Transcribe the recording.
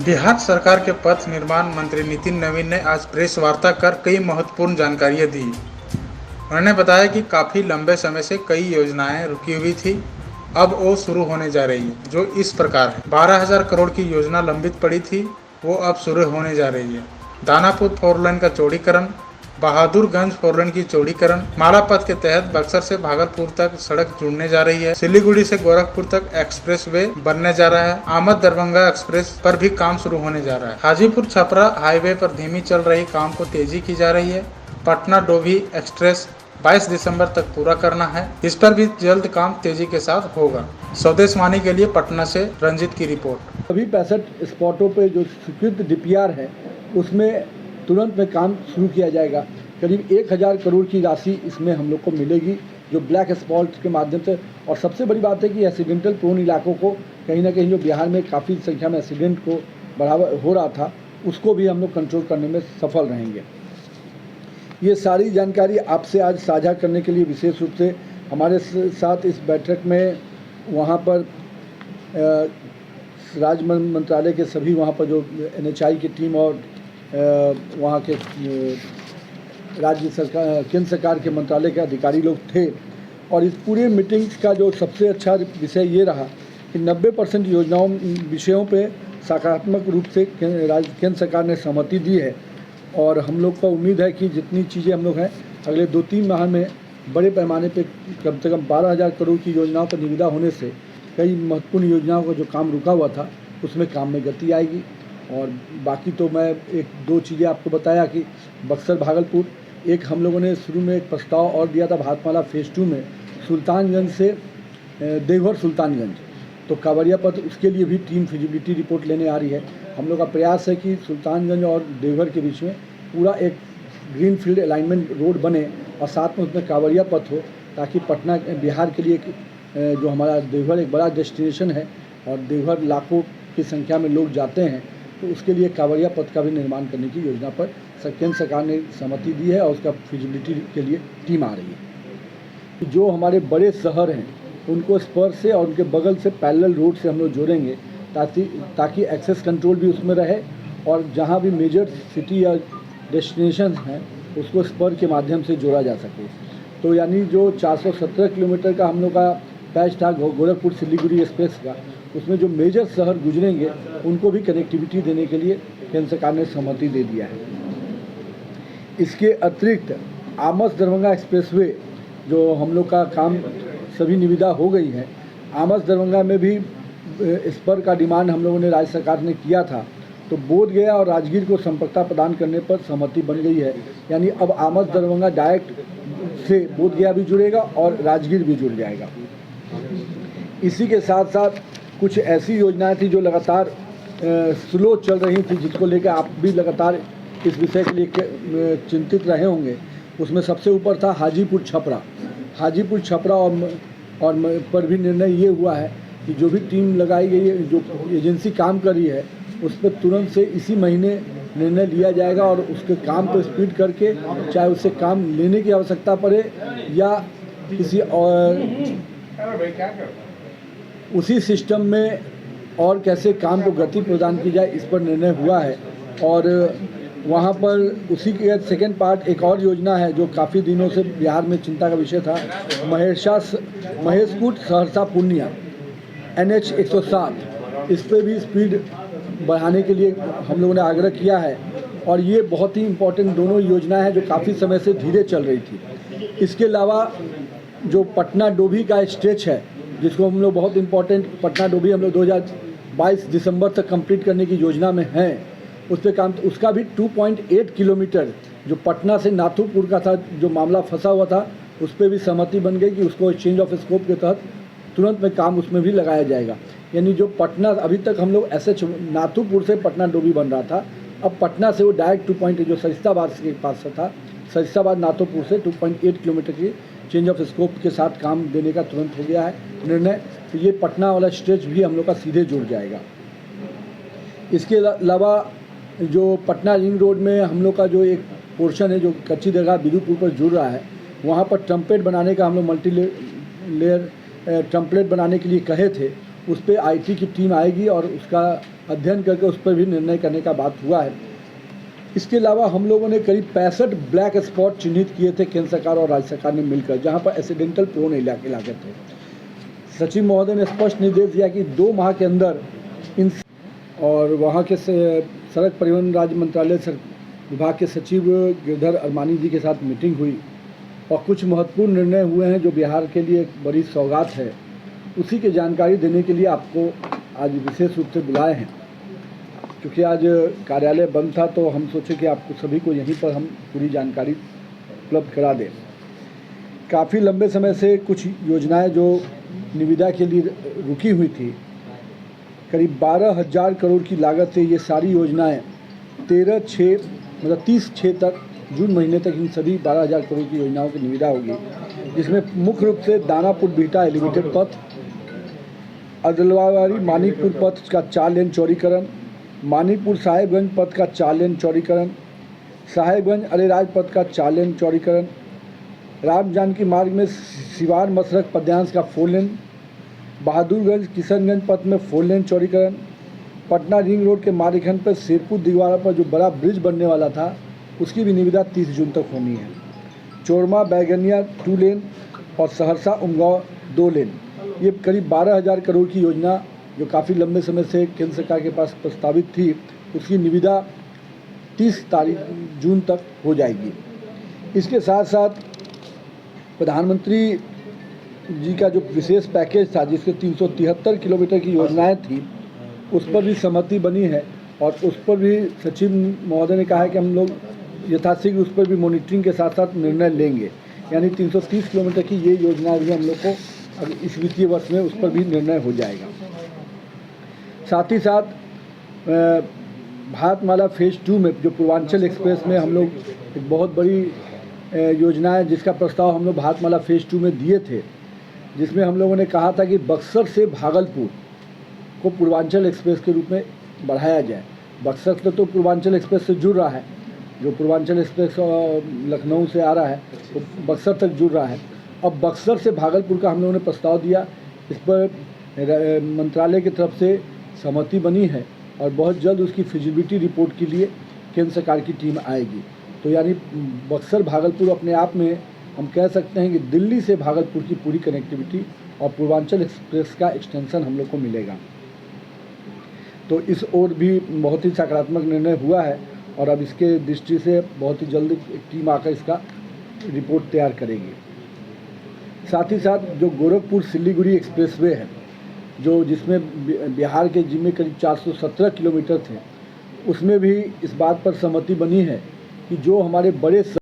बिहार सरकार के पथ निर्माण मंत्री नितिन नवीन ने आज प्रेस वार्ता कर कई महत्वपूर्ण जानकारियां दी। उन्होंने बताया कि काफ़ी लंबे समय से कई योजनाएं रुकी हुई थी, अब वो शुरू होने जा रही है, जो इस प्रकार है। 12,000 करोड़ की योजना लंबित पड़ी थी, वो अब शुरू होने जा रही है। दानापुर फोरलेन का चौड़ीकरण, बहादुरगंज फोरलेन की चौड़ीकरण, माला पथ के तहत बक्सर से भागलपुर तक सड़क जुड़ने जा रही है। सिलीगुड़ी से गोरखपुर तक एक्सप्रेस वे बनने जा रहा है। आमद दरभंगा एक्सप्रेस पर भी काम शुरू होने जा रहा है। हाजीपुर छपरा हाईवे पर धीमी चल रही काम को तेजी की जा रही है। पटना डोभी एक्सप्रेस 22 दिसंबर तक पूरा करना है, इस पर भी जल्द काम तेजी के साथ होगा। स्वदेश वाणी के लिए पटना से रंजित की रिपोर्ट। अभी 65 स्पॉटों पे जो स्वीकृत डीपीआर है उसमें तुरंत में काम शुरू किया जाएगा। करीब 1000 करोड़ की राशि इसमें हम लोग को मिलेगी, जो ब्लैक स्पॉट के माध्यम से। और सबसे बड़ी बात है कि एक्सीडेंटल प्रोन इलाकों को कहीं ना कहीं जो बिहार में काफ़ी संख्या में एक्सीडेंट को बढ़ावा हो रहा था, उसको भी हम लोग कंट्रोल करने में सफल रहेंगे। ये सारी जानकारी आपसे आज साझा करने के लिए विशेष रूप से हमारे साथ इस बैठक में वहाँ पर राज्य मंत्रालय के सभी वहाँ पर जो NHI की टीम और वहाँ के राज्य सरकार केंद्र सरकार के मंत्रालय के अधिकारी लोग थे। और इस पूरे मीटिंग का जो सबसे अच्छा विषय ये रहा कि 90% योजनाओं विषयों पे सकारात्मक रूप से केंद्र सरकार ने सहमति दी है। और हम लोग का उम्मीद है कि जितनी चीज़ें हम लोग हैं अगले 2-3 माह में बड़े पैमाने पे कम से कम 12,000 करोड़ की योजनाओं पर निविदा होने से कई महत्वपूर्ण योजनाओं का जो काम रुका हुआ था उसमें काम में गति आएगी। और बाकी तो मैं 1-2 चीज़ें आपको बताया कि बक्सर भागलपुर, एक हम लोगों ने शुरू में एक प्रस्ताव और दिया था भारतमाला फेज़ 2 में सुल्तानगंज से देवघर सुल्तानगंज, तो कांवरिया पथ, उसके लिए भी टीम फिजिबिलिटी रिपोर्ट लेने आ रही है। हम लोग का प्रयास है कि सुल्तानगंज और देवघर के बीच में पूरा एक ग्रीन फील्ड अलाइनमेंट रोड बने और साथ में उसमें कांवरिया पथ हो, ताकि पटना बिहार के लिए जो हमारा देवघर एक बड़ा डेस्टिनेशन है और देवघर लाखों की संख्या में लोग जाते हैं, तो उसके लिए कांवरिया पथ का भी निर्माण करने की योजना पर केंद्र सरकार ने सहमति दी है और उसका फिजिबिलिटी के लिए टीम आ रही है। जो हमारे बड़े शहर हैं उनको स्पर से और उनके बगल से पैरेलल रोड से हम लोग जोड़ेंगे, ताकि एक्सेस कंट्रोल भी उसमें रहे और जहाँ भी मेजर सिटी या डेस्टिनेशन हैं उसको स्पर के माध्यम से जोड़ा जा सके। तो यानी जो 417 किलोमीटर का हम लोग का पैच था गोरखपुर सिलीगुड़ी एक्सप्रेस का, उसमें जो मेजर शहर गुजरेंगे उनको भी कनेक्टिविटी देने के लिए केंद्र सरकार ने सहमति दे दिया है। इसके अतिरिक्त आमस दरभंगा एक्सप्रेसवे जो हम लोग का काम सभी निविदा हो गई है, आमस दरभंगा में भी स्पर का डिमांड हम लोगों ने राज्य सरकार ने किया था, तो बोध गया और राजगीर को संपर्कता प्रदान करने पर सहमति बन गई है। यानी अब आमस दरभंगा डायरेक्ट से बोध गया भी जुड़ेगा और राजगीर भी जुड़ जाएगा। इसी के साथ साथ कुछ ऐसी योजनाएं थी जो लगातार स्लो चल रही थी, जिसको लेकर आप भी लगातार इस विषय के लिए चिंतित रहे होंगे। उसमें सबसे ऊपर था हाजीपुर छपरा। हाजीपुर छपरा और पर भी निर्णय ये हुआ है कि जो भी टीम लगाई गई है, जो एजेंसी काम कर रही है, उस पर तुरंत से इसी महीने निर्णय लिया जाएगा और उसके काम को स्पीड करके, चाहे उससे काम लेने की आवश्यकता पड़े या किसी और उसी सिस्टम में और कैसे काम को गति प्रदान की जाए, इस पर निर्णय हुआ है। और वहाँ पर उसी के सेकंड पार्ट एक और योजना है जो काफ़ी दिनों से बिहार में चिंता का विषय था, महेशकूट सहरसा पूर्णिया NH 107, इस पर भी स्पीड बढ़ाने के लिए हम लोगों ने आग्रह किया है। और ये बहुत ही इम्पोर्टेंट दोनों योजनाएं हैं जो काफ़ी समय से धीरे चल रही थी। इसके अलावा जो पटना डोभी का स्ट्रेच है, जिसको हम लोग बहुत इम्पोर्टेंट, पटना डोभी हम लोग 2022 दिसंबर तक कंप्लीट करने की योजना में हैं, उस पर काम, उसका भी 2.8 किलोमीटर जो पटना से नाथुपुर का था, जो मामला फंसा हुआ था, उस पर भी सहमति बन गई कि उसको चेंज ऑफ स्कोप के तहत तुरंत में काम उसमें भी लगाया जाएगा। यानी जो पटना अभी तक हम लोग SH नाथुपुर से पटना डोभी बन रहा था, अब पटना से वो डायरेक्ट 2.8 जो सरिस्ताबाद के पास से था, सरिस्ताबाद नाथुपुर से 2.8 किलोमीटर की चेंज ऑफ स्कोप के साथ काम देने का तुरंत हो गया है निर्णय। तो ये पटना वाला स्ट्रेच भी हम लोग का सीधे जुड़ जाएगा। इसके अलावा जो पटना रिंग रोड में हम लोग का जो एक पोर्शन है जो कच्ची दरगाह बिदुपुर पर जुड़ रहा है, वहाँ पर ट्रम्पेट बनाने का हम लोग मल्टी लेयर ट्रम्पलेट बनाने के लिए कहे थे। उस पर IT की टीम आएगी और उसका अध्ययन करके उस पर भी निर्णय करने का बात हुआ है। इसके अलावा हम लोगों ने करीब 65 ब्लैक स्पॉट चिन्हित किए थे केंद्र सरकार और राज्य सरकार ने मिलकर, जहां पर एक्सीडेंटल प्रोन इलाके थे। सचिव महोदय ने स्पष्ट निर्देश दिया कि 2 माह के अंदर इन और वहां के सड़क परिवहन राज्य मंत्रालय विभाग के सचिव गिरधर अरमानी जी के साथ मीटिंग हुई और कुछ महत्वपूर्ण निर्णय हुए हैं जो बिहार के लिए एक बड़ी सौगात है। उसी की जानकारी देने के लिए आपको आज विशेष रूप से बुलाए हैं। क्योंकि आज कार्यालय बंद था तो हम सोचे कि आपको सभी को यहीं पर हम पूरी जानकारी उपलब्ध करा दें। काफ़ी लंबे समय से कुछ योजनाएं जो निविदा के लिए रुकी हुई थी, करीब 12,000 करोड़ की लागत से ये सारी योजनाएं 30/6 तक, जून महीने तक इन सभी 12,000 करोड़ की योजनाओं की निविदा होगी, जिसमें मुख्य रूप से दानापुर बिहटा एलिवेटेड पथ, अदलवारी मानिकपुर पथ का 4 लेन चौड़ीकरण, मानीपुर साहेबगंज पथ का 4 लेन चौड़ीकरण, साहेबगंज अरेराज पथ का 4 लेन चौड़ीकरण, राम जानकी मार्ग में सिवान मसरक पद्यांश का 4 लेन, बहादुरगंज किशनगंज पथ में 4 लेन चौड़ीकरण, पटना रिंग रोड के मारीखंड पर सिरपुर दिगवाड़ा पर जो बड़ा ब्रिज बनने वाला था उसकी भी निविदा 30 जून तक होनी है। चोरमा बैगनिया 2 लेन और सहरसा उमगांव 2 लेन, ये करीब 12,000 करोड़ की योजना जो काफ़ी लंबे समय से केंद्र सरकार के पास प्रस्तावित थी, उसकी निविदा 30 जून तक हो जाएगी। इसके साथ साथ प्रधानमंत्री जी का जो विशेष पैकेज था, जिसके 373 किलोमीटर की योजनाएं थी, उस पर भी सहमति बनी है और उस पर भी सचिव महोदय ने कहा है कि हम लोग यथाशीघ्र उस पर भी मॉनिटरिंग के साथ साथ निर्णय लेंगे। यानी 330 किलोमीटर की ये योजनाएं भी हम लोग को अब इस वित्तीय वर्ष में उस पर भी निर्णय हो जाएगा। साथ ही साथ भारतमाला फेज़ 2 में जो पूर्वांचल एक्सप्रेस में हम लोग एक बहुत बड़ी योजना है, जिसका प्रस्ताव हम लोग भारतमाला फेज़ 2 में दिए थे, जिसमें हम लोगों ने कहा था कि बक्सर से भागलपुर को पूर्वांचल एक्सप्रेस के रूप में बढ़ाया जाए। बक्सर तो पूर्वांचल एक्सप्रेस से जुड़ रहा है, जो पूर्वांचल एक्सप्रेस लखनऊ से आ रहा है वो बक्सर तक जुड़ रहा है। अब बक्सर से भागलपुर का हम लोगों ने प्रस्ताव दिया, इस पर मंत्रालय की तरफ से सहमति बनी है और बहुत जल्द उसकी फिजिबिलिटी रिपोर्ट के लिए केंद्र सरकार की टीम आएगी। तो यानी बक्सर भागलपुर अपने आप में हम कह सकते हैं कि दिल्ली से भागलपुर की पूरी कनेक्टिविटी और पूर्वांचल एक्सप्रेस का एक्सटेंशन हम लोग को मिलेगा। तो इस ओर भी बहुत ही सकारात्मक निर्णय हुआ है और अब इसके दृष्टि से बहुत ही जल्द एक टीम आकर इसका रिपोर्ट तैयार करेगी। साथ ही साथ जो गोरखपुर सिलीगुड़ी एक्सप्रेसवे है, जो जिसमें बिहार के जिम्मे करीब 417 किलोमीटर थे, उसमें भी इस बात पर सहमति बनी है कि जो हमारे बड़े